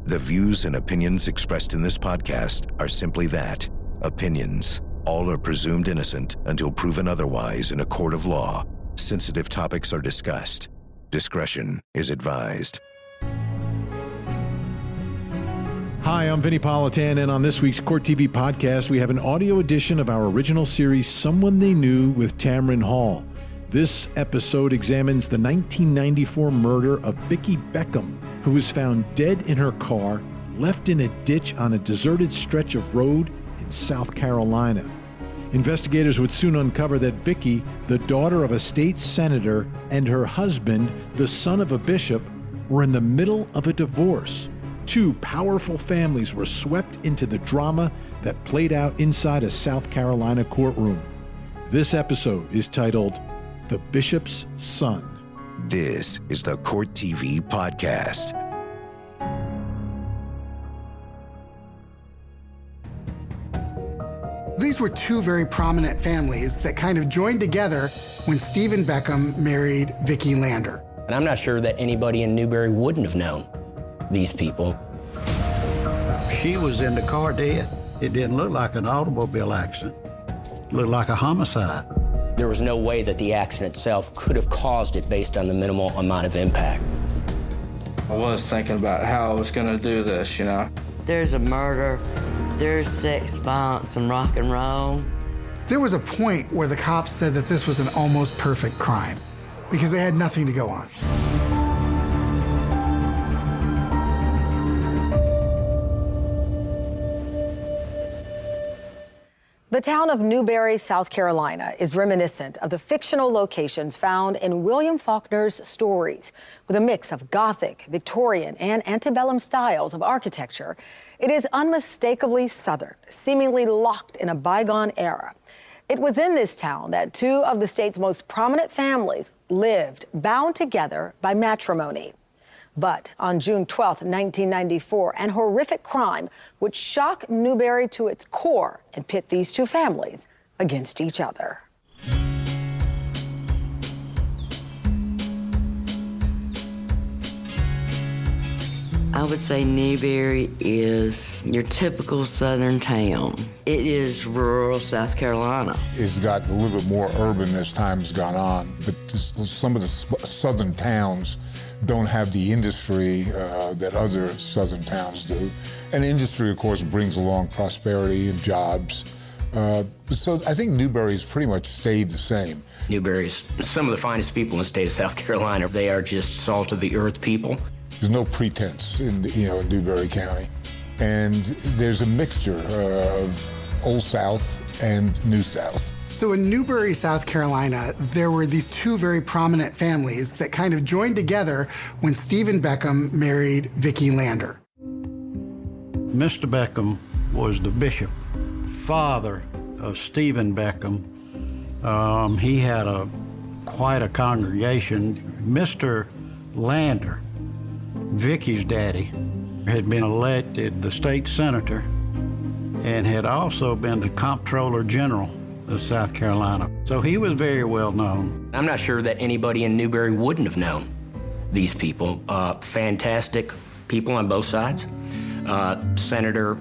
The views and opinions expressed in this podcast are simply that, opinions. All are presumed innocent until proven otherwise in a court of law. Sensitive topics are discussed. Discretion is advised. Hi, I'm Vinnie Politan, and on this week's Court TV podcast, we have an audio edition of our original series, Someone They Knew with Tamron Hall. This episode examines the 1994 murder of Vicki Beckham, who was found dead in her car, left in a ditch on a deserted stretch of road in South Carolina. Investigators would soon uncover that Vicki, the daughter of a state senator, and her husband, the son of a bishop, were in the middle of a divorce. Two powerful families were swept into the drama that played out inside a South Carolina courtroom. This episode is titled The Bishop's Son. This is the Court TV podcast. These were two very prominent families that kind of joined together when Stephen Beckham married Vicki Lander. And I'm not sure that anybody in Newberry wouldn't have known these people. She was in the car dead. It didn't look like an automobile accident. It looked like a homicide. There was no way that the accident itself could have caused it based on the minimal amount of impact. I was thinking about how I was going to do this, you know. There's a murder, there's sex, violence, and rock and roll. There was a point where the cops said that this was an almost perfect crime because they had nothing to go on. The town of Newberry, South Carolina, is reminiscent of the fictional locations found in William Faulkner's stories. With a mix of Gothic, Victorian, and antebellum styles of architecture, it is unmistakably Southern, seemingly locked in a bygone era. It was in this town that two of the state's most prominent families lived, bound together by matrimony. But on June 12, 1994, an horrific crime would shock Newberry to its core and pit these two families against each other. I would say Newberry is your typical Southern town. It is rural South Carolina. It's gotten a little bit more urban as time has gone on, but some of the southern towns don't have the industry that other southern towns do. And industry, of course, brings along prosperity and jobs. So I think Newberry's pretty much stayed the same. Newberry's some of the finest people in the state of South Carolina. They are just salt of the earth people. There's no pretense in Newberry County. And there's a mixture of Old South and New South. So in Newberry, South Carolina, there were these two very prominent families that kind of joined together when Stephen Beckham married Vicki Lander. Mr. Beckham was the bishop, father of Stephen Beckham. He had quite a congregation. Mr. Lander, Vicki's daddy, had been elected the state senator and had also been the comptroller general of South Carolina. So he was very well known. I'm not sure that anybody in Newberry wouldn't have known these people. Fantastic people on both sides. Senator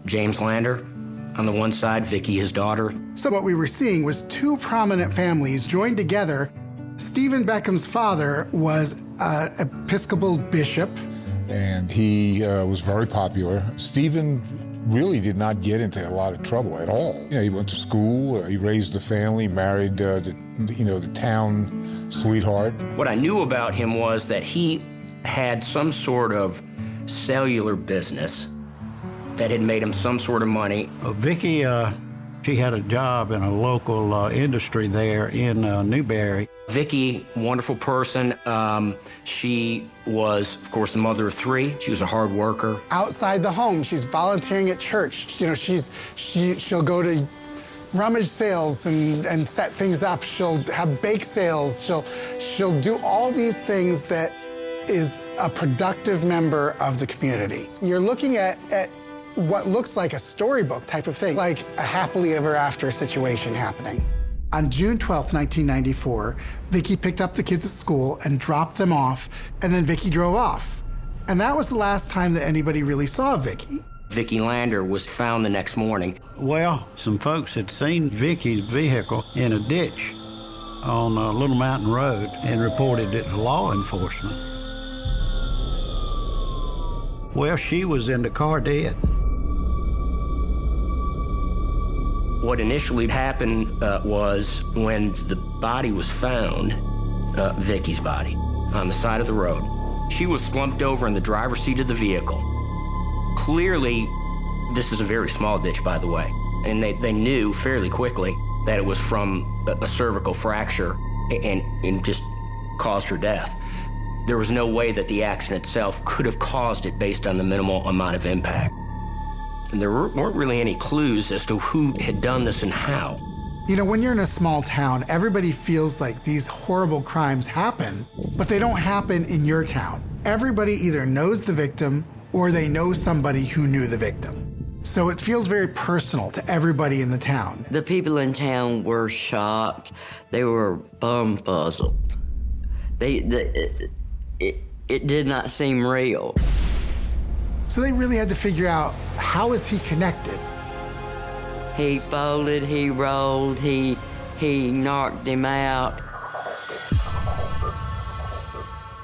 James Lander on the one side, Vicki, his daughter. So what we were seeing was two prominent families joined together. Stephen Beckham's father was an Episcopal bishop. And he was very popular. Stephen really did not get into a lot of trouble at all. He went to school, he raised a family, married the town sweetheart. What I knew about him was that he had some sort of cellular business that had made him some sort of money. Vicki, she had a job in a local industry there in Newberry. Vicki, wonderful person. She was, of course, the mother of three. She was a hard worker. Outside the home, she's volunteering at church. She'll go to rummage sales and set things up. She'll have bake sales. She'll do all these things that is a productive member of the community. You're looking at what looks like a storybook type of thing, like a happily ever after situation happening. On June 12, 1994, Vicki picked up the kids at school and dropped them off, and then Vicki drove off. And that was the last time that anybody really saw Vicki. Vicki Lander was found the next morning. Well, some folks had seen Vicki's vehicle in a ditch on Little Mountain Road and reported it to law enforcement. Well, she was in the car dead. What initially happened was when the body was found, Vicki's body, on the side of the road, she was slumped over in the driver's seat of the vehicle. Clearly, this is a very small ditch, by the way, and they knew fairly quickly that it was from a cervical fracture and just caused her death. There was no way that the accident itself could have caused it based on the minimal amount of impact. And there weren't really any clues as to who had done this and how. You know, when you're in a small town, everybody feels like these horrible crimes happen, but they don't happen in your town. Everybody either knows the victim or they know somebody who knew the victim. So it feels very personal to everybody in the town. The people in town were shocked. They were bumfuzzled. It did not seem real. So they really had to figure out, how is he connected? He folded, he rolled, he knocked him out.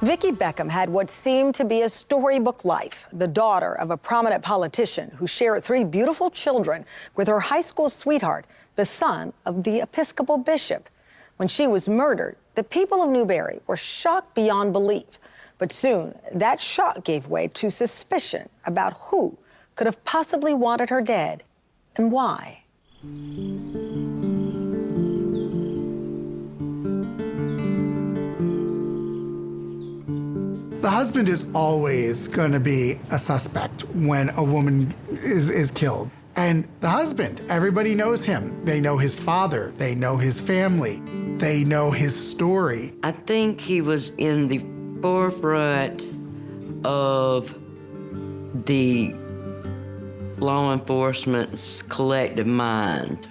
Vicki Beckham had what seemed to be a storybook life, the daughter of a prominent politician who shared 3 beautiful children with her high school sweetheart, the son of the Episcopal bishop. When she was murdered, the people of Newberry were shocked beyond belief. But soon, that shock gave way to suspicion about who could have possibly wanted her dead and why. The husband is always going to be a suspect when a woman is killed. And the husband, everybody knows him. They know his father. They know his family. They know his story. I think he was in the forefront of the law enforcement's collective mind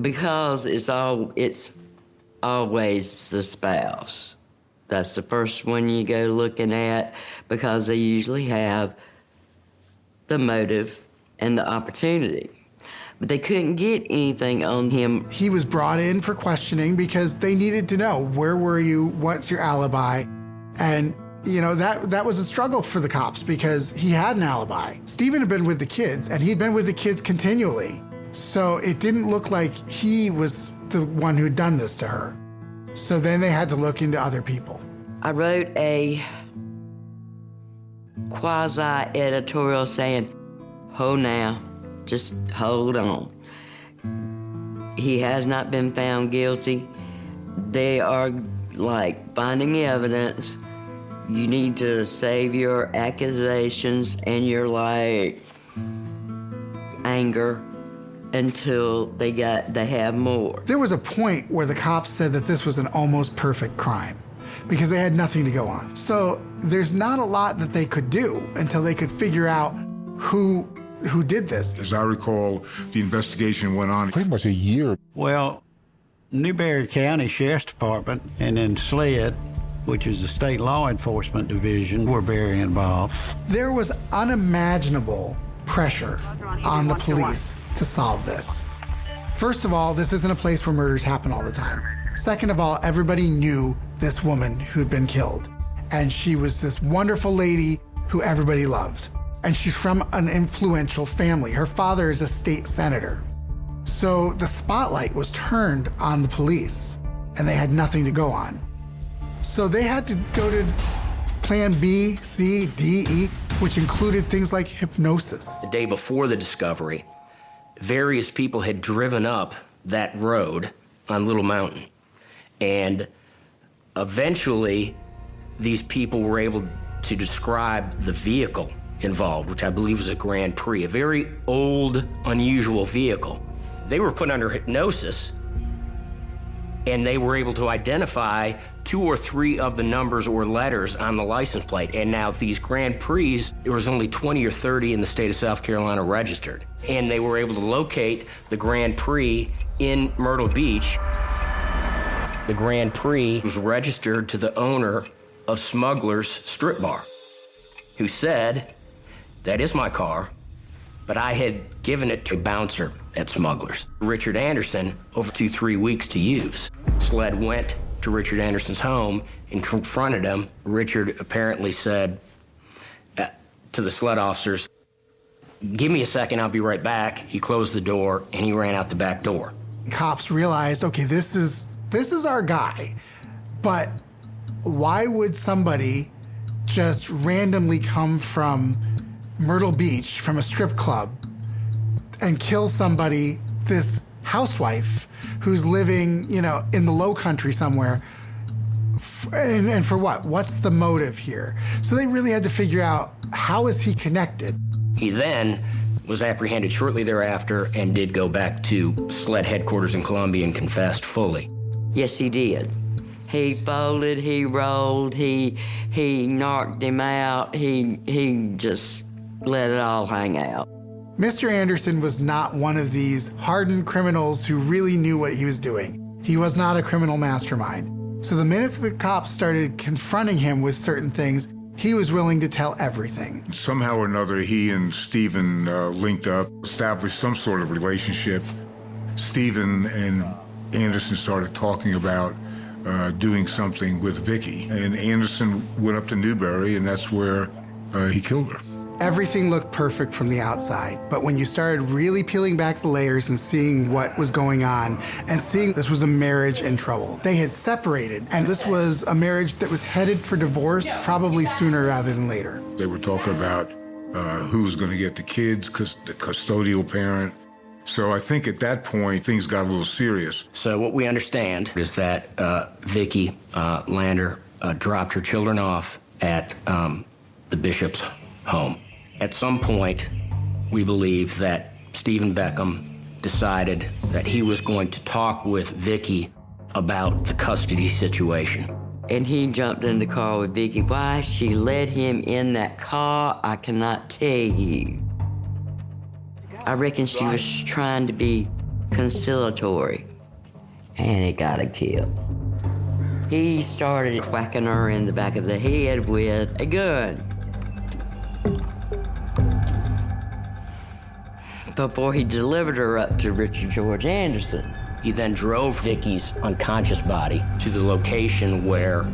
because it's always the spouse. That's the first one you go looking at because they usually have the motive and the opportunity. But they couldn't get anything on him. He was brought in for questioning because they needed to know, where were you? What's your alibi? And, you know, that was a struggle for the cops because he had an alibi. Stephen had been with the kids, and he'd been with the kids continually. So it didn't look like he was the one who'd done this to her. So then they had to look into other people. I wrote a quasi-editorial saying, hold now, just hold on. He has not been found guilty. They are like finding evidence. You need to save your accusations and your anger until they have more. There was a point where the cops said that this was an almost perfect crime because they had nothing to go on. So there's not a lot that they could do until they could figure out who did this. As I recall, the investigation went on pretty much a year. Well, Newberry County Sheriff's Department and then SLED, which is the state law enforcement division, were very involved. There was unimaginable pressure on the police to solve this. First of all, this isn't a place where murders happen all the time. Second of all, everybody knew this woman who'd been killed. And she was this wonderful lady who everybody loved. And she's from an influential family. Her father is a state senator. So the spotlight was turned on the police, and they had nothing to go on. So they had to go to plan B, C, D, E, which included things like hypnosis. The day before the discovery, various people had driven up that road on Little Mountain. And eventually, these people were able to describe the vehicle involved, which I believe was a Grand Prix, a very old, unusual vehicle. They were put under hypnosis, and they were able to identify 2 or 3 of the numbers or letters on the license plate. And now these Grand Prix, there was only 20 or 30 in the state of South Carolina registered. And they were able to locate the Grand Prix in Myrtle Beach. The Grand Prix was registered to the owner of Smuggler's Strip Bar. who said, "That is my car, but I had given it to a bouncer at Smuggler's, Richard Anderson, over 2-3 weeks to use." SLED went to Richard Anderson's home and confronted him. Richard apparently said to the SLED officers, "Give me a second, I'll be right back." He closed the door and he ran out the back door. Cops realized, okay, this is our guy, but why would somebody just randomly come from Myrtle Beach, from a strip club, and kill somebody, this housewife who's living, in the low country somewhere, and for what? What's the motive here? So they really had to figure out, how is he connected? He then was apprehended shortly thereafter and did go back to SLED headquarters in Columbia and confessed fully. Yes, he did. He folded, he rolled, he knocked him out, he just let it all hang out. Mr. Anderson was not one of these hardened criminals who really knew what he was doing. He was not a criminal mastermind. So the minute the cops started confronting him with certain things, he was willing to tell everything. Somehow or another, he and Stephen linked up, established some sort of relationship. Stephen and Anderson started talking about doing something with Vicki. And Anderson went up to Newberry, and that's where he killed her. Everything looked perfect from the outside, but when you started really peeling back the layers and seeing what was going on, and seeing this was a marriage in trouble. They had separated, and this was a marriage that was headed for divorce probably sooner rather than later. They were talking about who was going to get the kids, because the custodial parent. So I think at that point, things got a little serious. So what we understand is that Vicki Lander dropped her children off at the bishop's home. At some point, we believe that Stephen Beckham decided that he was going to talk with Vicki about the custody situation. And he jumped in the car with Vicki. Why she let him in that car, I cannot tell you. I reckon she was trying to be conciliatory, and it got her killed. He started whacking her in the back of the head with a gun before he delivered her up to Richard George Anderson. He then drove Vicki's unconscious body to the location where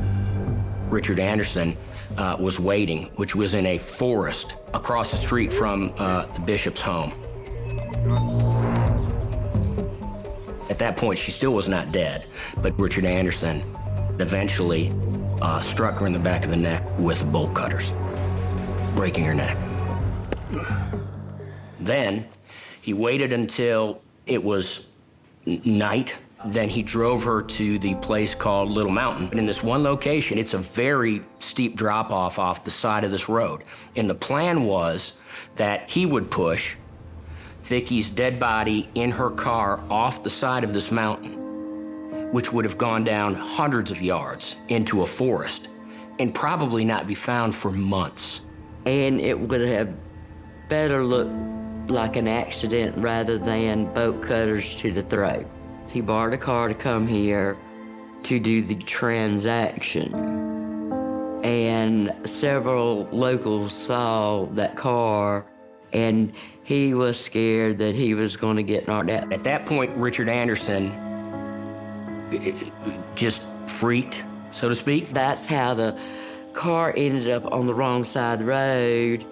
Richard Anderson was waiting, which was in a forest across the street from the bishop's home. At that point, she still was not dead, but Richard Anderson eventually struck her in the back of the neck with bolt cutters, breaking her neck. Then he waited until it was night. Then he drove her to the place called Little Mountain. And in this one location, it's a very steep drop-off off the side of this road. And the plan was that he would push Vicki's dead body in her car off the side of this mountain, which would have gone down hundreds of yards into a forest and probably not be found for months. And it would have better looked like an accident rather than bolt cutters to the throat. He borrowed a car to come here to do the transaction. And several locals saw that car, and he was scared that he was going to get knocked out. At that point, Richard Anderson just freaked, so to speak. That's how the car ended up on the wrong side of the road,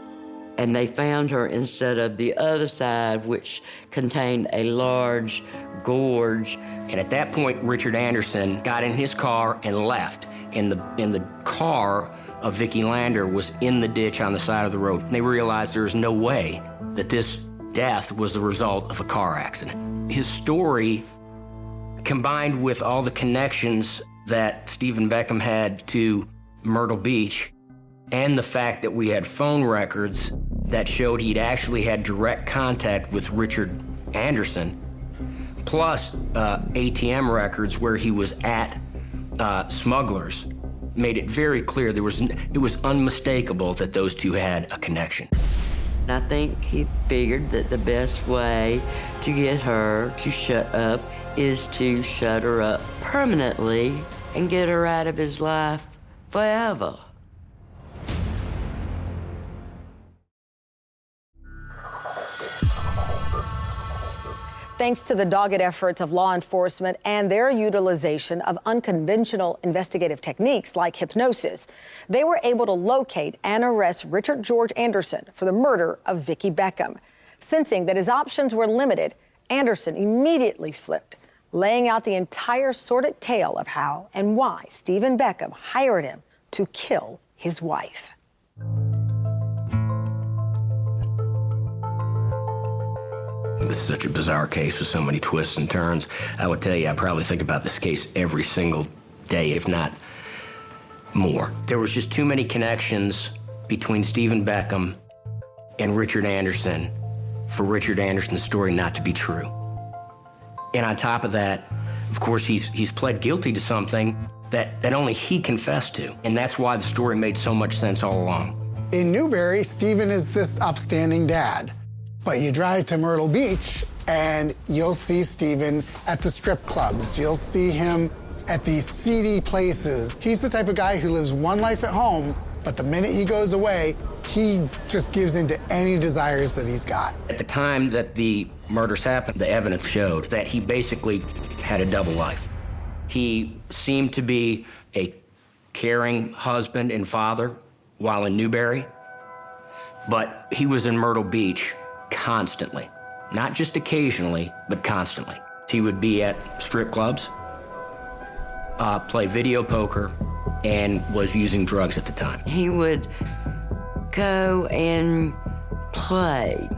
and they found her instead of the other side, which contained a large gorge. And at that point, Richard Anderson got in his car and left. And the car of Vicki Lander was in the ditch on the side of the road. And they realized there was no way that this death was the result of a car accident. His story, combined with all the connections that Stephen Beckham had to Myrtle Beach, and the fact that we had phone records that showed he'd actually had direct contact with Richard Anderson, plus ATM records where he was at Smuggler's, made it very clear it was unmistakable that those two had a connection. I think he figured that the best way to get her to shut up is to shut her up permanently and get her out of his life forever. Thanks to the dogged efforts of law enforcement and their utilization of unconventional investigative techniques like hypnosis, they were able to locate and arrest Richard George Anderson for the murder of Vicki Beckham. Sensing that his options were limited, Anderson immediately flipped, laying out the entire sordid tale of how and why Stephen Beckham hired him to kill his wife. This is such a bizarre case with so many twists and turns. I would tell you, I probably think about this case every single day, if not more. There was just too many connections between Stephen Beckham and Richard Anderson for Richard Anderson's story not to be true. And on top of that, of course, he's pled guilty to something that only he confessed to. And that's why the story made so much sense all along. In Newberry, Stephen is this upstanding dad. But you drive to Myrtle Beach and you'll see Stephen at the strip clubs. You'll see him at these seedy places. He's the type of guy who lives one life at home, but the minute he goes away, he just gives into any desires that he's got. At the time that the murders happened, the evidence showed that he basically had a double life. He seemed to be a caring husband and father while in Newberry, but he was in Myrtle Beach constantly, not just occasionally, but constantly. He would be at strip clubs, play video poker, and was using drugs at the time. He would go and play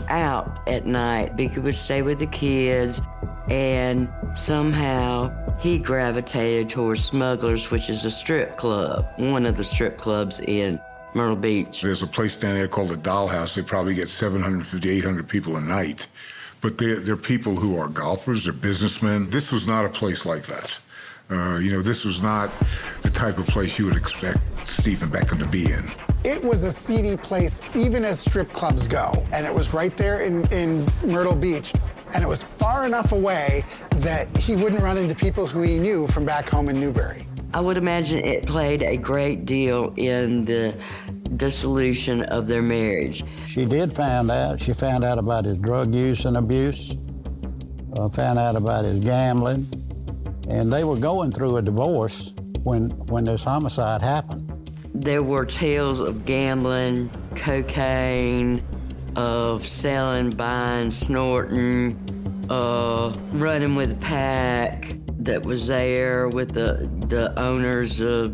out at night. Vicki would stay with the kids, and somehow he gravitated towards Smugglers, which is a strip club, one of the strip clubs in Myrtle Beach. There's a place down there called the Dollhouse. They probably get 750, 800 people a night. But they're people who are golfers, they're businessmen. This was not a place like that. This was not the type of place you would expect Stephen Beckham to be in. It was a seedy place, even as strip clubs go. And it was right there in Myrtle Beach. And it was far enough away that he wouldn't run into people who he knew from back home in Newberry. I would imagine it played a great deal in the dissolution of their marriage. She found out about his drug use and abuse, found out about his gambling, and they were going through a divorce when this homicide happened. There were tales of gambling, cocaine, of selling, buying, snorting, running with a pack that was there with the owners, the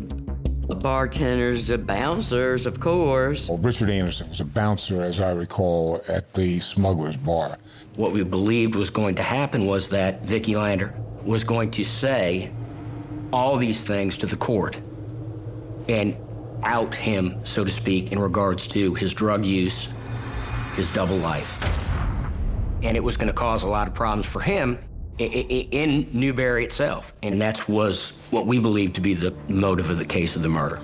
bartenders, the bouncers, of course. Well, Richard Anderson was a bouncer, as I recall, at the Smugglers Bar. What we believed was going to happen was that Vicki Lander was going to say all these things to the court and out him, so to speak, in regards to his drug use, his double life. And it was going to cause a lot of problems for him in Newberry itself. And that was what we believe to be the motive of the case of the murder.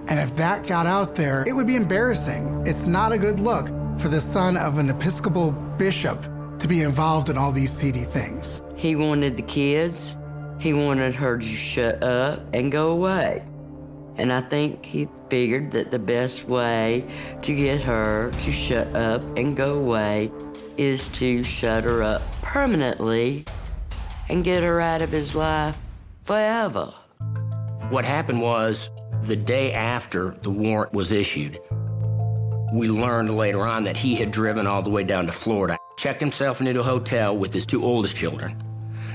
And if that got out there, it would be embarrassing. It's not a good look for the son of an Episcopal bishop to be involved in all these seedy things. He wanted the kids. He wanted her to shut up and go away. And I think he figured that the best way to get her to shut up and go away is to shut her up permanently and get her out of his life forever. What happened was, the day after the warrant was issued, we learned later on that he had driven all the way down to Florida, checked himself into a hotel with his two oldest children,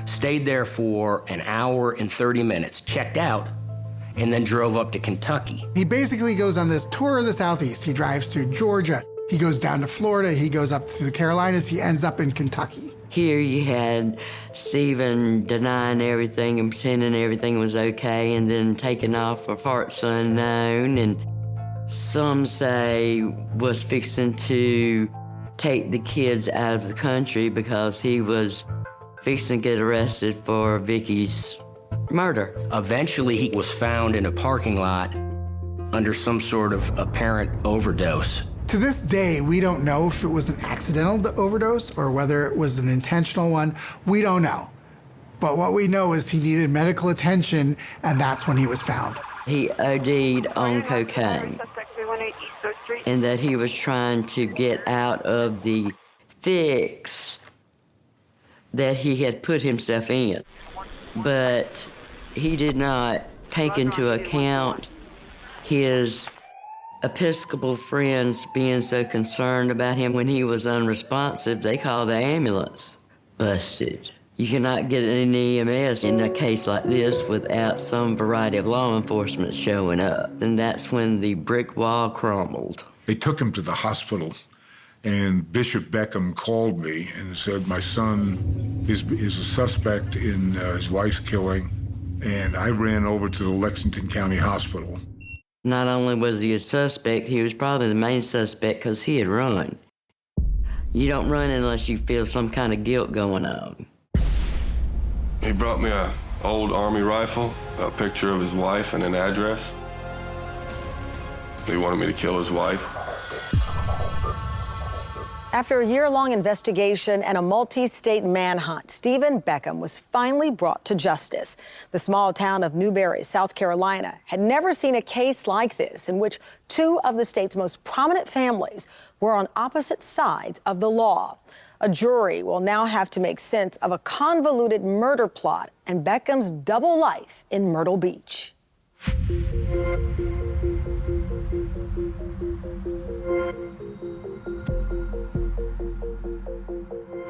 stayed there for an hour and 30 minutes, checked out, and then drove up to Kentucky. He basically goes on this tour of the Southeast. He drives through Georgia. He goes down to Florida. He goes up to the Carolinas. He ends up in Kentucky. Here you had Stephen denying everything and pretending everything was okay and then taking off for parts unknown, and some say was fixing to take the kids out of the country because he was fixing to get arrested for Vicki's murder. Eventually, he was found in a parking lot under some sort of apparent overdose. To this day, we don't know if it was an accidental overdose or whether it was an intentional one. We don't know. But what we know is he needed medical attention, and that's when he was found. He OD'd on cocaine, and that he was trying to get out of the fix that he had put himself in. But he did not take into account his Episcopal friends being so concerned about him when he was unresponsive. They called the ambulance. Busted. You cannot get an EMS in a case like this without some variety of law enforcement showing up. And that's when the brick wall crumbled. They took him to the hospital, and Bishop Beckham called me and said, my son is a suspect in his wife's killing, and I ran over to the Lexington County Hospital. Not only was he a suspect, he was probably the main suspect because he had run. You don't run unless you feel some kind of guilt going on. He brought me an old Army rifle, a picture of his wife, and an address. He wanted me to kill his wife. After a year-long investigation and a multi-state manhunt, Stephen Beckham was finally brought to justice. The small town of Newberry, South Carolina, had never seen a case like this in which two of the state's most prominent families were on opposite sides of the law. A jury will now have to make sense of a convoluted murder plot and Beckham's double life in Myrtle Beach.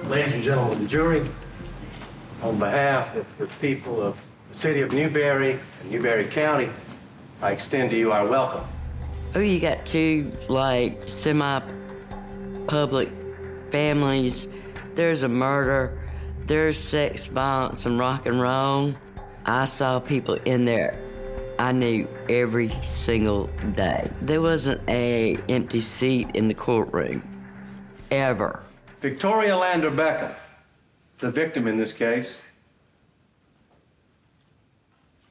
Ladies and gentlemen of the jury, on behalf of the people of the city of Newberry and Newberry County, I extend to you our welcome. Oh, you got two, semi-public families. There's a murder, there's sex, violence, and rock and roll. I saw people in there I knew every single day. There wasn't an empty seat in the courtroom, ever. Victoria Lander Beckham, the victim in this case,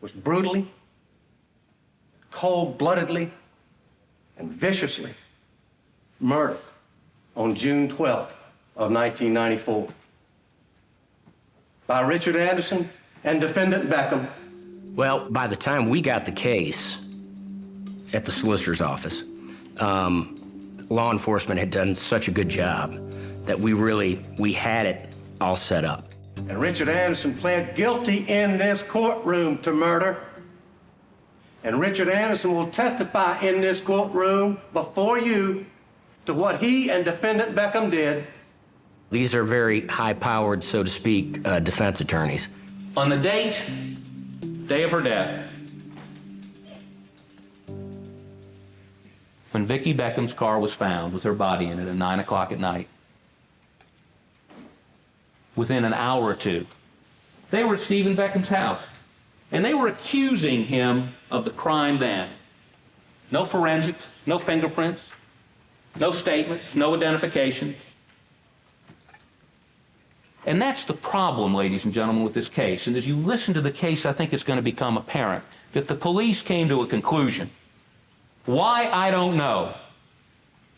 was brutally, cold-bloodedly, and viciously murdered on June 12th of 1994 by Richard Anderson and defendant Beckham. Well, by the time we got the case at the solicitor's office, law enforcement had done such a good job that we had it all set up. And Richard Anderson pled guilty in this courtroom to murder. And Richard Anderson will testify in this courtroom before you to what he and defendant Beckham did. These are very high-powered, so to speak, defense attorneys. On the day of her death, when Vicki Beckham's car was found with her body in it at 9 o'clock at night, within an hour or two, they were at Stephen Beckham's house, and they were accusing him of the crime then. No forensics, no fingerprints, no statements, no identification. And that's the problem, ladies and gentlemen, with this case. And as you listen to the case, I think it's going to become apparent that the police came to a conclusion. Why, I don't know.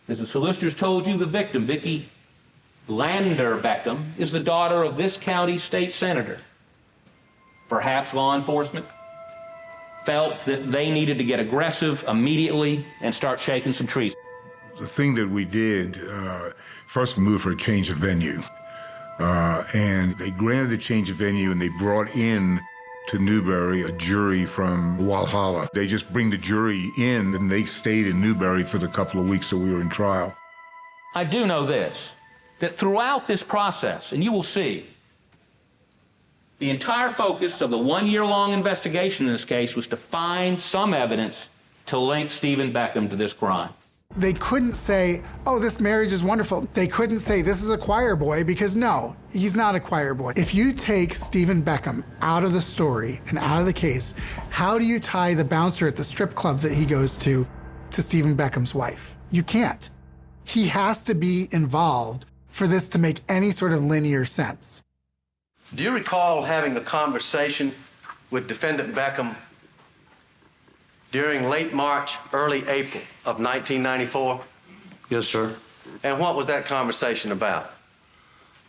As the solicitors told you, the victim, Vicki Lander Beckham, is the daughter of this county's state senator. Perhaps law enforcement felt that they needed to get aggressive immediately and start shaking some trees. The thing that we did, first we moved for a change of venue. And they granted a change of venue, and they brought in to Newberry a jury from Walhalla. They just bring the jury in, and they stayed in Newberry for the couple of weeks that we were in trial. I do know this, that throughout this process, and you will see, the entire focus of the one-year-long investigation in this case was to find some evidence to link Stephen Beckham to this crime. They couldn't say, oh, this marriage is wonderful. They couldn't say this is a choir boy, because no, he's not a choir boy. If you take Stephen Beckham out of the story and out of the case, how do you tie the bouncer at the strip club that he goes to Stephen Beckham's wife? You can't. He has to be involved for this to make any sort of linear sense. Do you recall having a conversation with defendant Beckham during late March, early April of 1994? Yes, sir. And what was that conversation about?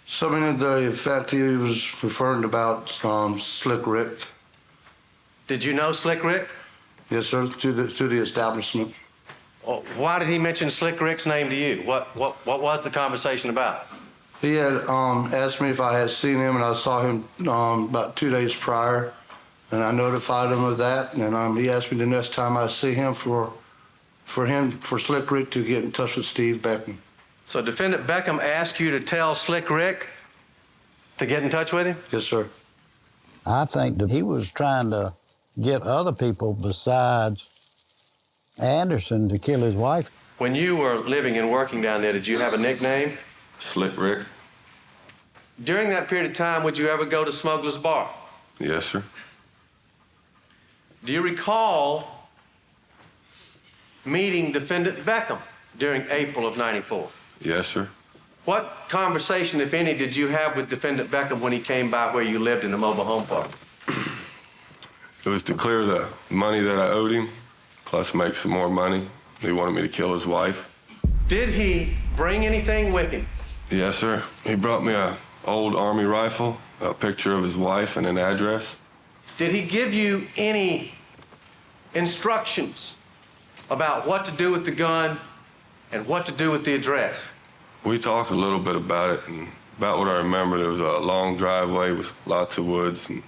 Something to the effect he was referring about Slick Rick. Did you know Slick Rick? Yes, sir, to the establishment. Why did he mention Slick Rick's name to you? What was the conversation about? He had asked me if I had seen him, and I saw him about 2 days prior, and I notified him of that. And he asked me the next time I see him for Slick Rick to get in touch with Steve Beckham. So Defendant Beckham asked you to tell Slick Rick to get in touch with him? Yes, sir. I think that he was trying to get other people besides Anderson to kill his wife. When you were living and working down there, did you have a nickname? Slick Rick? During that period of time, would you ever go to Smuggler's Bar? Yes, sir. Do you recall meeting Defendant Beckham during April of '94? Yes, sir. What conversation, if any, did you have with Defendant Beckham when he came by where you lived in the mobile home park? It was to clear the money that I owed him, plus make some more money. He wanted me to kill his wife. Did he bring anything with him? Yes, sir. He brought me an old Army rifle, a picture of his wife, and an address. Did he give you any instructions about what to do with the gun and what to do with the address? We talked a little bit about it, and about what I remember, there was a long driveway with lots of woods, and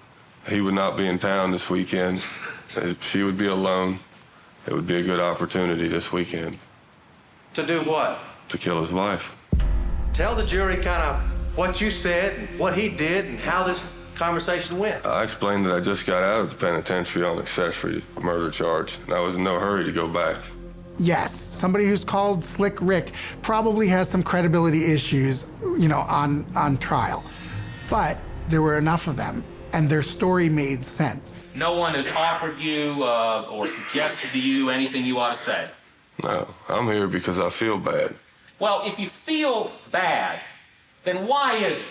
he would not be in town this weekend. She would be alone. It would be a good opportunity this weekend. To do what? To kill his wife. Tell the jury kind of what you said, and what he did, and how this conversation went. I explained that I just got out of the penitentiary on accessory murder charge, and I was in no hurry to go back. Yes, somebody who's called Slick Rick probably has some credibility issues, on trial. But there were enough of them, and their story made sense. No one has offered you or suggested to you anything you ought to say? No, I'm here because I feel bad. Well, if you feel bad, then why is it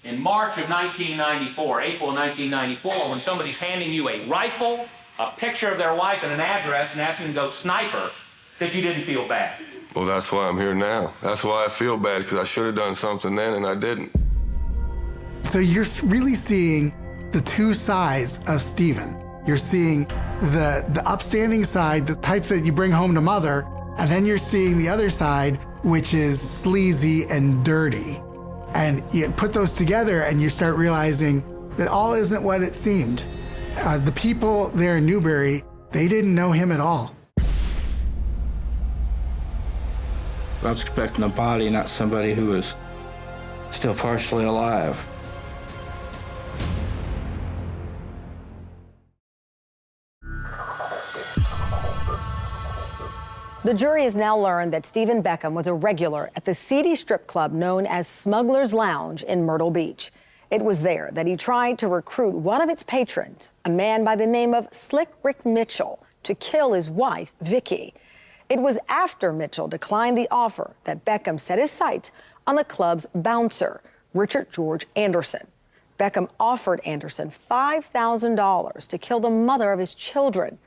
in March of 1994, April of 1994, when somebody's handing you a rifle, a picture of their wife, and an address and asking them to go sniper, that you didn't feel bad? Well, that's why I'm here now. That's why I feel bad, because I should have done something then and I didn't. So you're really seeing the two sides of Stephen. You're seeing the upstanding side, the type that you bring home to mother, and then you're seeing the other side, which is sleazy and dirty. And you put those together and you start realizing that all isn't what it seemed. The people there in Newberry, they didn't know him at all. I was expecting a body, not somebody who was still partially alive. The jury has now learned that Stephen Beckham was a regular at the seedy strip club known as Smuggler's Lounge in Myrtle Beach. It was there that he tried to recruit one of its patrons, a man by the name of Slick Rick Mitchell, to kill his wife, Vicki. It was after Mitchell declined the offer that Beckham set his sights on the club's bouncer, Richard George Anderson. Beckham offered Anderson $5,000 to kill the mother of his children,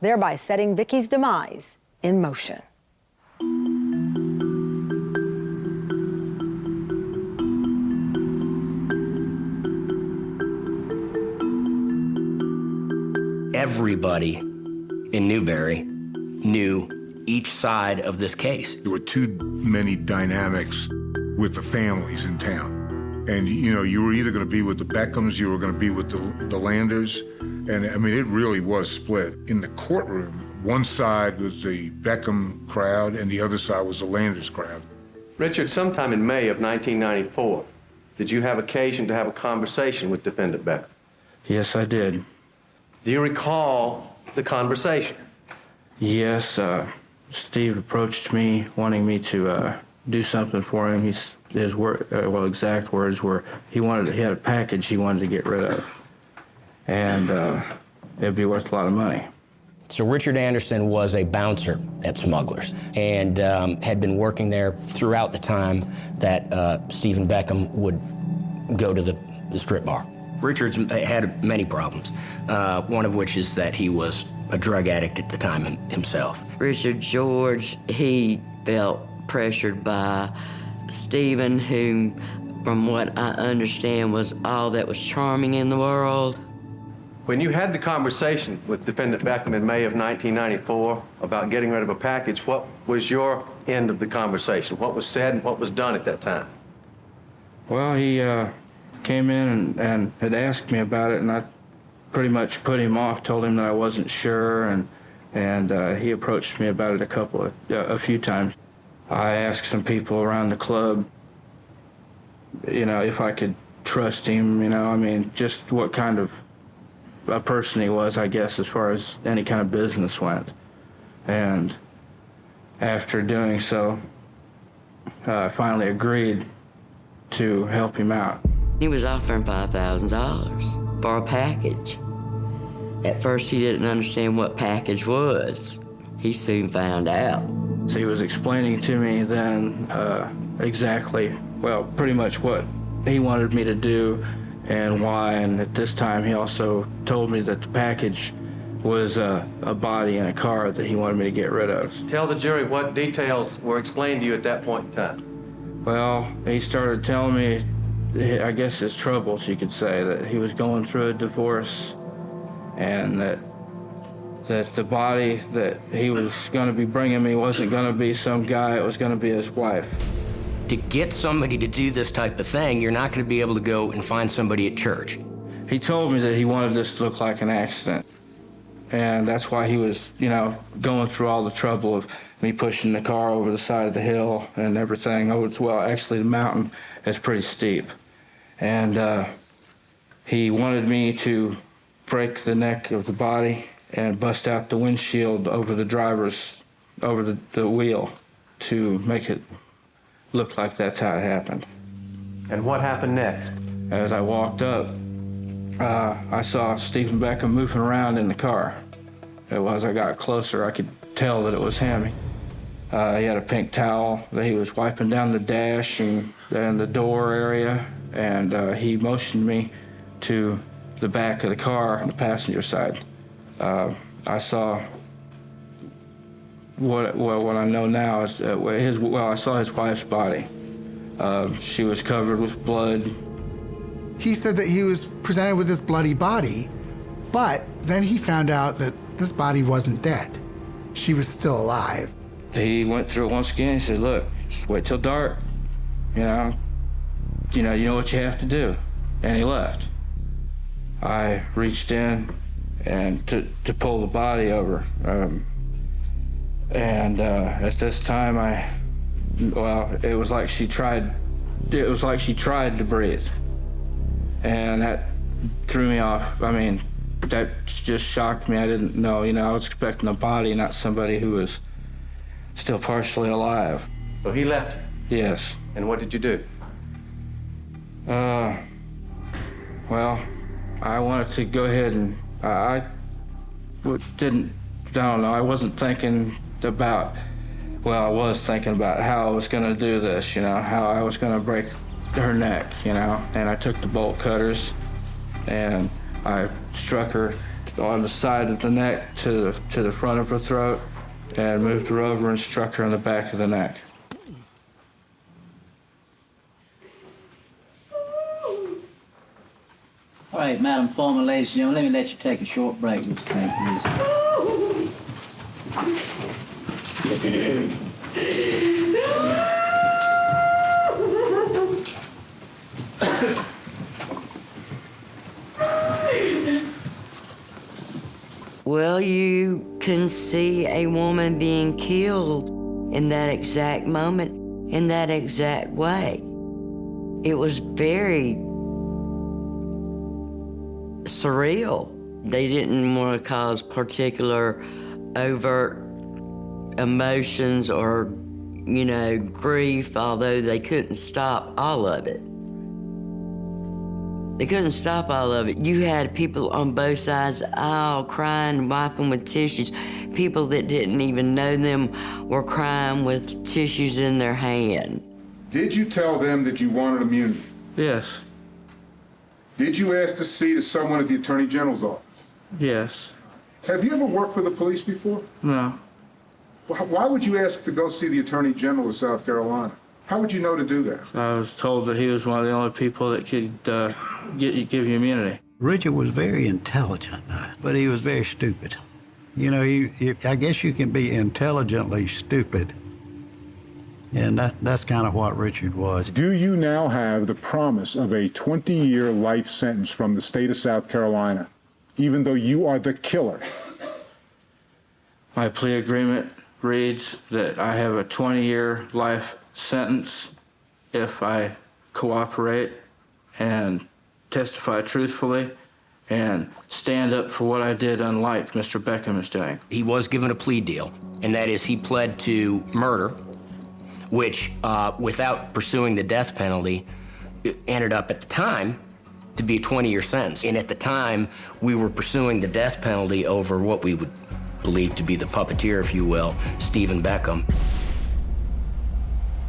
thereby setting Vicki's demise in motion. Everybody in Newberry knew each side of this case. There were too many dynamics with the families in town. And, you were either going to be with the Beckhams, you were going to be with the Landers. And, it really was split. In the courtroom, one side was the Beckham crowd and the other side was the Landers crowd. Richard, sometime in May of 1994, did you have occasion to have a conversation with Defendant Beckham? Yes, I did. Do you recall the conversation? Yes, Steve approached me wanting me to do something for him. His exact words were he had a package he wanted to get rid of, and it'd be worth a lot of money. So Richard Anderson was a bouncer at Smuggler's and had been working there throughout the time that Stephen Beckham would go to the strip bar. Richard's had many problems, one of which is that he was a drug addict at the time himself. Richard George, he felt pressured by Stephen, whom, from what I understand, was all that was charming in the world. When you had the conversation with Defendant Beckham in May of 1994 about getting rid of a package, what was your end of the conversation? What was said and what was done at that time? Well, he came in and had asked me about it, and I pretty much put him off, told him that I wasn't sure, and he approached me about it a few times. I asked some people around the club, if I could trust him, just what kind of a person he was, I guess, as far as any kind of business went. And after doing so, I finally agreed to help him out. He was offering $5,000 for a package. At first, he didn't understand what package was. He soon found out. So he was explaining to me then pretty much what he wanted me to do and why. And at this time, he also told me that the package was a body in a car that he wanted me to get rid of. Tell the jury what details were explained to you at that point in time. Well, he started telling me, I guess his troubles, you could say, that he was going through a divorce, and that the body that he was going to be bringing me wasn't going to be some guy, it was going to be his wife. To get somebody to do this type of thing, you're not going to be able to go and find somebody at church. He told me that he wanted this to look like an accident, and that's why he was, going through all the trouble of me pushing the car over the side of the hill and everything. Actually, the mountain is pretty steep. And he wanted me to break the neck of the body and bust out the windshield over the wheel to make it look like that's how it happened. And what happened next? As I walked up, I saw Stephen Beckham moving around in the car. As I got closer, I could tell that it was him. He had a pink towel that he was wiping down the dash and the door area, and he motioned me to the back of the car on the passenger side. I saw what I know now is I saw his wife's body. She was covered with blood. He said that he was presented with this bloody body, but then he found out that this body wasn't dead. She was still alive. He went through it once again. He said, "Look, just wait till dark. You know what you have to do." And he left. I reached in and to pull the body over. At this time, it was like she tried to breathe. And that threw me off. That just shocked me. I didn't know, I was expecting a body, not somebody who was still partially alive. So he left? Yes. And what did you do? I wanted to go ahead and I wasn't thinking about, I was thinking about how I was going to do this, how I was going to break her neck, and I took the bolt cutters and I struck her on the side of the neck to the front of her throat and moved her over and struck her in the back of the neck. All right, Madam Foreman, ladies and gentlemen, let me let you take a short break. Well, you can see a woman being killed in that exact moment, in that exact way. It was very surreal. They didn't want to cause particular overt emotions or, grief, although they couldn't stop all of it. They couldn't stop all of it. You had people on both sides of the aisle crying, wiping with tissues. People that didn't even know them were crying with tissues in their hand. Did you tell them that you wanted immunity? Yes. Did you ask to see to someone at the Attorney General's office? Yes. Have you ever worked for the police before? No. Why would you ask to go see the Attorney General of South Carolina? How would you know to do that? I was told that he was one of the only people that could give you immunity. Richard was very intelligent, but he was very stupid. I guess you can be intelligently stupid. And that's kind of what Richard was. Do you now have the promise of a 20-year life sentence from the state of South Carolina, even though you are the killer? My plea agreement reads that I have a 20-year life sentence if I cooperate and testify truthfully and stand up for what I did, unlike Mr. Beckham is doing. He was given a plea deal, and that is he pled to murder, which, without pursuing the death penalty, it ended up at the time to be a 20-year sentence. And at the time, we were pursuing the death penalty over what we would believe to be the puppeteer, if you will, Stephen Beckham.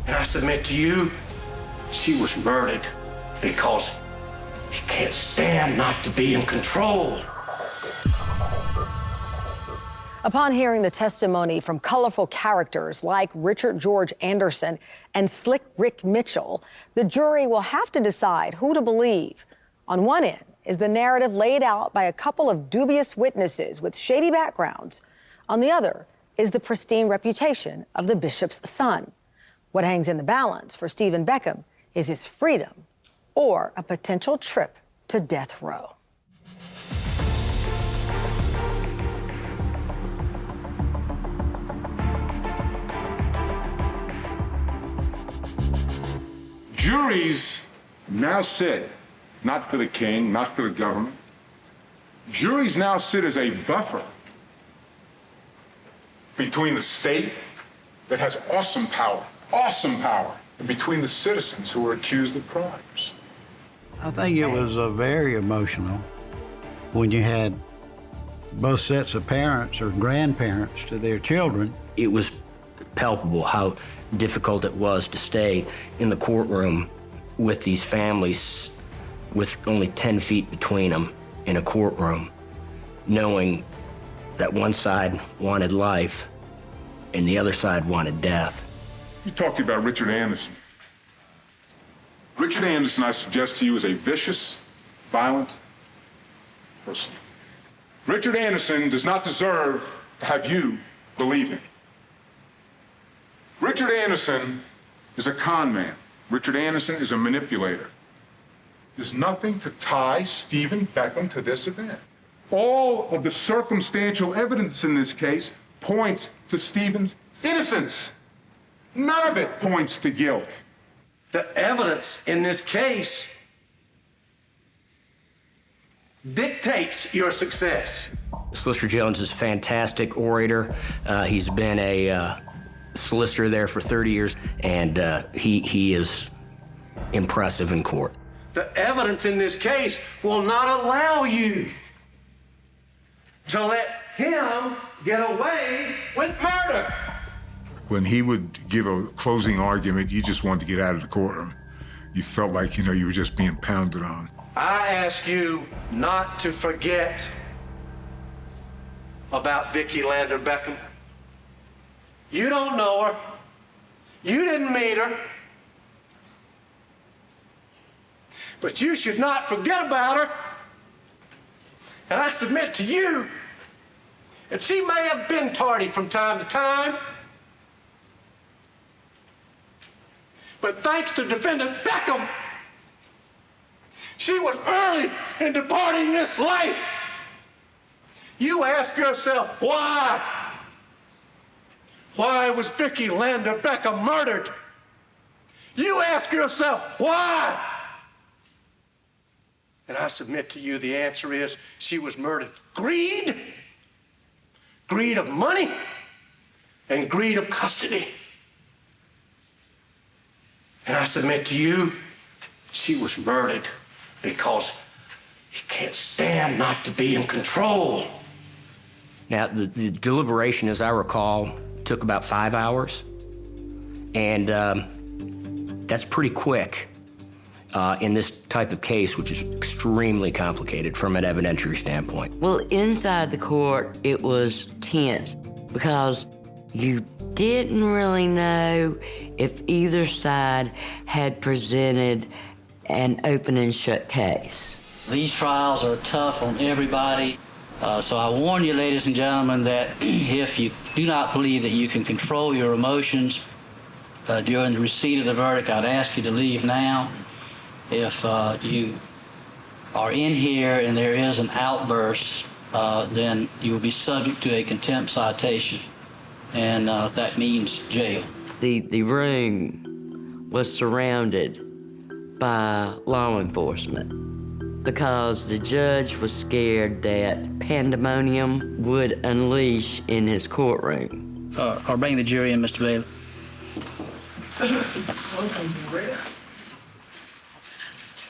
And I submit to you, she was murdered because he can't stand not to be in control. Upon hearing the testimony from colorful characters like Richard George Anderson and Slick Rick Mitchell, the jury will have to decide who to believe. On one end is the narrative laid out by a couple of dubious witnesses with shady backgrounds. On the other is the pristine reputation of the bishop's son. What hangs in the balance for Stephen Beckham is his freedom or a potential trip to death row. Juries now sit, not for the king, not for the government. Juries now sit as a buffer between the state that has awesome power, and between the citizens who are accused of crimes. I think it was very emotional when you had both sets of parents or grandparents to their children. It was palpable how difficult it was to stay in the courtroom with these families with only 10 feet between them in a courtroom, knowing that one side wanted life and the other side wanted death. Let me talk to you about Richard Anderson. Richard Anderson, I suggest to you, is a vicious, violent person. Richard Anderson does not deserve to have you believe him. Richard Anderson is a con man. Richard Anderson is a manipulator. There's nothing to tie Stephen Beckham to this event. All of the circumstantial evidence in this case points to Stephen's innocence. None of it points to guilt. The evidence in this case dictates your success. Solicitor Jones is a fantastic orator. He's been a solicitor there for 30 years, and he is impressive in court. The evidence in this case will not allow you to let him get away with murder. When he would give a closing argument, you just wanted to get out of the courtroom. You felt like, you were just being pounded on. I ask you not to forget about Vicki Lander Beckham. You don't know her. You didn't meet her. But you should not forget about her. And I submit to you that she may have been tardy from time to time, but thanks to defendant Beckham, she was early in departing this life. You ask yourself, why? Why was Vicki Lander Beckham murdered? You ask yourself, why? And I submit to you the answer is she was murdered for greed, greed of money, and greed of custody. And I submit to you, she was murdered because he can't stand not to be in control. Now, the deliberation, as I recall, took about 5 hours, and that's pretty quick in this type of case, which is extremely complicated from an evidentiary standpoint. Well, inside the court, it was tense because you didn't really know if either side had presented an open and shut case. These trials are tough on everybody. So I warn you, ladies and gentlemen, that if you do not believe that you can control your emotions, during the receipt of the verdict, I'd ask you to leave now. If you are in here and there is an outburst, then you will be subject to a contempt citation, and that means jail. The room was surrounded by law enforcement because the judge was scared that pandemonium would unleash in his courtroom. Or bring the jury in, Mr. Bailey.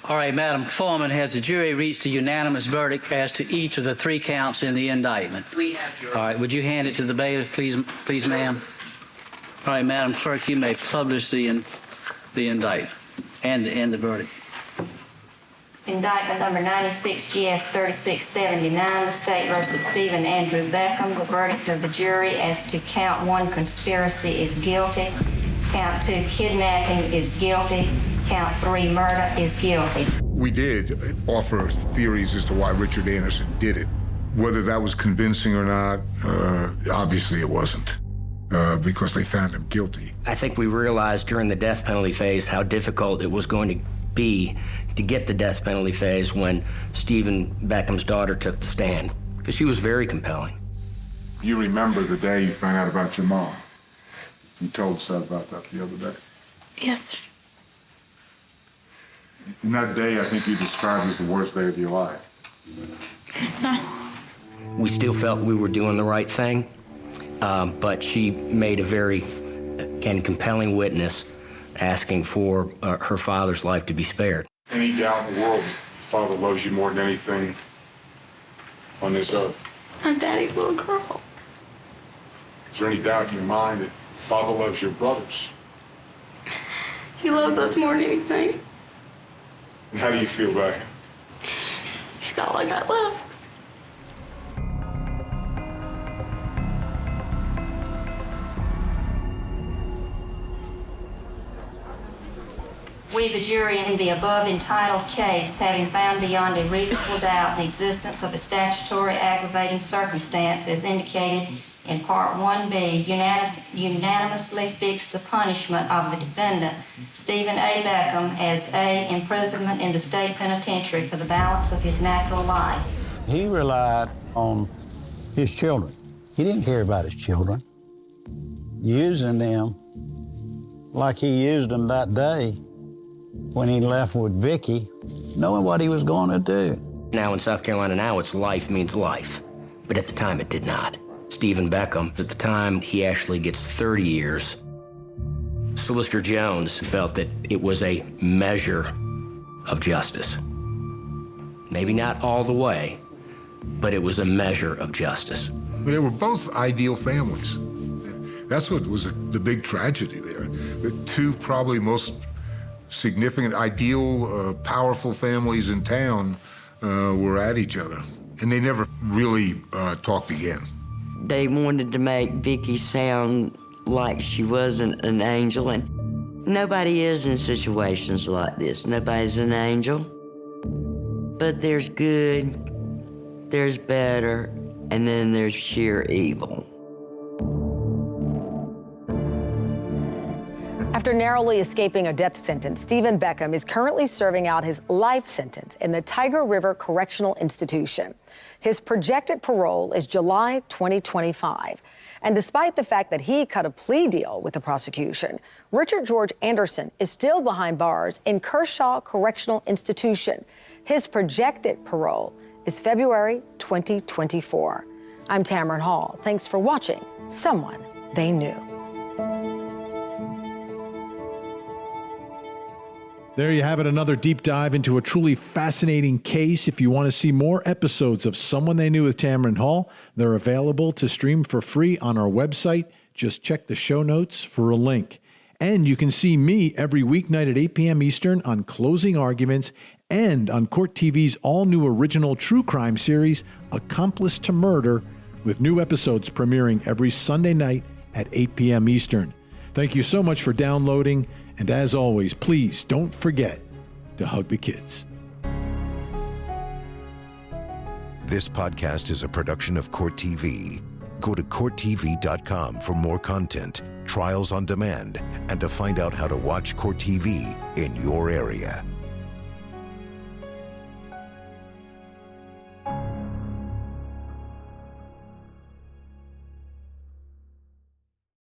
All right, Madam Foreman, has the jury reached a unanimous verdict as to each of the 3 counts in the indictment? We have, Your All right, would you hand it to the bailiff, please, ma'am? All right, Madam Clerk, you may publish the indictment and the verdict. Indictment number 96 GS 3679, the State versus Stephen Andrew Beckham. The verdict of the jury as to count 1, conspiracy, is guilty. Count 2, kidnapping, is guilty. Count 3, murder, is guilty. We did offer theories as to why Richard Anderson did it. Whether that was convincing or not, obviously it wasn't, because they found him guilty. I think we realized during the death penalty phase how difficult it was going to be to get the death penalty phase when Stephen Beckham's daughter took the stand, because she was very compelling. You remember the day you found out about your mom? You told us about that the other day. Yes, sir. And that day, I think you described as the worst day of your life. Yes, sir. We still felt we were doing the right thing, but she made a very, again, compelling witness asking for her father's life to be spared. Any doubt in the world, Father loves you more than anything on this earth? I'm Daddy's little girl. Is there any doubt in your mind that Father loves your brothers? He loves us more than anything. And how do you feel about him? He's all I got left. We, the jury, in the above entitled case, having found beyond a reasonable doubt the existence of a statutory aggravating circumstance as indicated in Part 1B, unanimously fixed the punishment of the defendant, Stephen A. Beckham, as A, imprisonment in the state penitentiary for the balance of his natural life. He relied on his children. He didn't care about his children, using them like he used them that day when he left with Vicki, knowing what he was going to do. Now in South Carolina now, it's life means life, but at the time it did not. Stephen Beckham, at the time, he actually gets 30 years. Solicitor Jones felt that it was a measure of justice. Maybe not all the way, but it was a measure of justice. But they were both ideal families. That's what was the big tragedy there. The 2 probably most significant, ideal, powerful families in town were at each other. And they never really talked again. They wanted to make Vicki sound like she wasn't an angel, and nobody is in situations like this. Nobody's an angel. But there's good, there's better, and then there's sheer evil. After narrowly escaping a death sentence, Stephen Beckham is currently serving out his life sentence in the Tiger River Correctional Institution. His projected parole is July 2025. And despite the fact that he cut a plea deal with the prosecution, Richard George Anderson is still behind bars in Kershaw Correctional Institution. His projected parole is February 2024. I'm Tamron Hall. Thanks for watching Someone They Knew. There you have it, another deep dive into a truly fascinating case. If you want to see more episodes of Someone They Knew with Tamron Hall, they're available to stream for free on our website. Just check the show notes for a link. And you can see me every weeknight at 8 p.m. Eastern on Closing Arguments and on Court TV's all-new original true crime series, Accomplice to Murder, with new episodes premiering every Sunday night at 8 p.m. Eastern. Thank you so much for downloading. And as always, please don't forget to hug the kids. This podcast is a production of Court TV. Go to CourtTV.com for more content, trials on demand, and to find out how to watch Court TV in your area.